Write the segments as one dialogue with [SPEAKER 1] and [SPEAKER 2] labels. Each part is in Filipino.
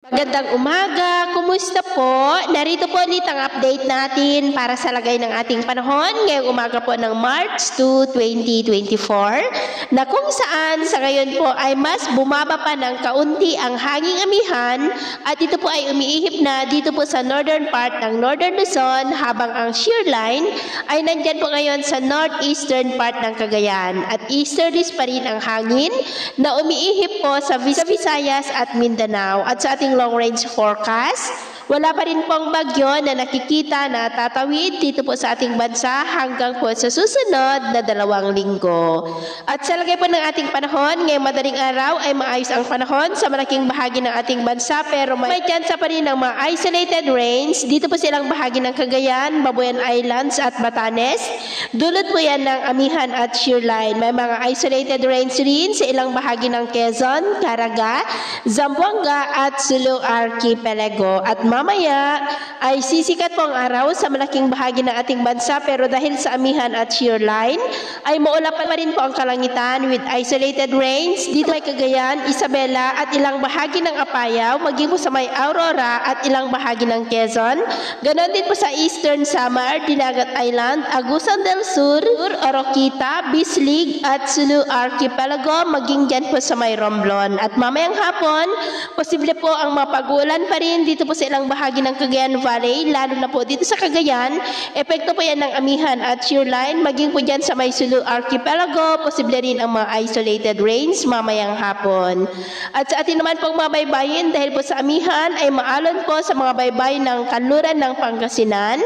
[SPEAKER 1] Magandang umaga, kumusta po? Narito po ulit ang update natin para sa lagay ng ating panahon ngayong umaga po ng March 2, 2024 na kung saan sa ngayon po ay mas bumaba pa ng kaunti ang hanging amihan at ito po ay umiihip na dito po sa northern part ng Northern Luzon habang ang shear line ay nandyan po ngayon sa northeastern part ng Cagayan at easterlies pa rin ang hangin na umiihip po sa Visayas at Mindanao at sa ating long-range forecast, wala pa rin pong bagyo na nakikita na tatawid dito po sa ating bansa hanggang po sa susunod na 2 linggo. At sa lagay po ng ating panahon, ngayong madaling araw ay maayos ang panahon sa malaking bahagi ng ating bansa pero may tsansa pa rin ng mga isolated rains dito po silang bahagi ng Cagayan, Babuyan Islands at Batanes. Dulot po yan ng amihan at shear line. May mga isolated rains rin sa ilang bahagi ng Quezon, Caraga, Zamboanga at Sulu Archipelago. At mamaya ay sisikat po ang araw sa malaking bahagi ng ating bansa pero dahil sa amihan at shear line ay maulap pa rin po ang kalangitan with isolated rains dito may Cagayan, Isabela at ilang bahagi ng Apayao, maging po sa may Aurora at ilang bahagi ng Quezon. Ganon din po sa Eastern Samar, Dinagat Island, Agusan del Sur, Oroquita, Bislig at Sulu Archipelago, maging dyan po sa may Romblon. At mamayang hapon, posible po ang mapag-ulan pa rin dito po sa ilang bahagi ng Cagayan Valley, lalo na po dito sa Cagayan. Epekto po yan ng amihan at shear line, maging po dyan sa may Sulu Archipelago, posible rin ang mga isolated rains mamayang hapon. At sa atin naman pong mga baybayin, dahil po sa amihan ay maalon po sa mga baybay ng kanluran ng Pangasinan,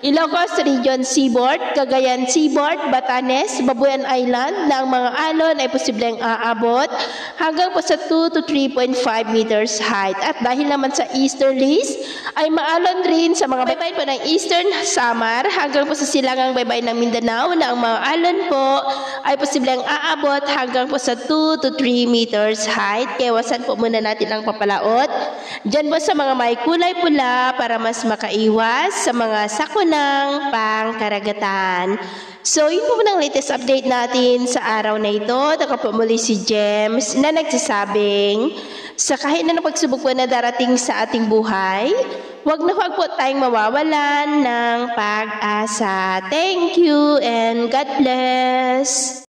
[SPEAKER 1] Ilocos Region Seaboard, Cagayan Seaboard, Batanes, Babuyan Island na ang mga alon ay posibleng aabot hanggang po sa 2 to 3.5 meters height. At dahil naman sa easterlies ay maalon rin sa mga baybay po ng Eastern Samar hanggang po sa silangang baybay ng Mindanao na ang mga alon po ay posibleng aabot hanggang po sa 2 to 3 meters height. Kaya wasan po muna natin ang papalaot dyan po sa mga may kulay pula para mas makaiwas sa mga sakuna ng pangkaragatan. So, yun po ng latest update natin sa araw na ito. Ako po muli si James na nagsasabing sa kahit na pagsubok po na darating sa ating buhay, huwag po tayong mawawalan ng pag-asa. Thank you and God bless.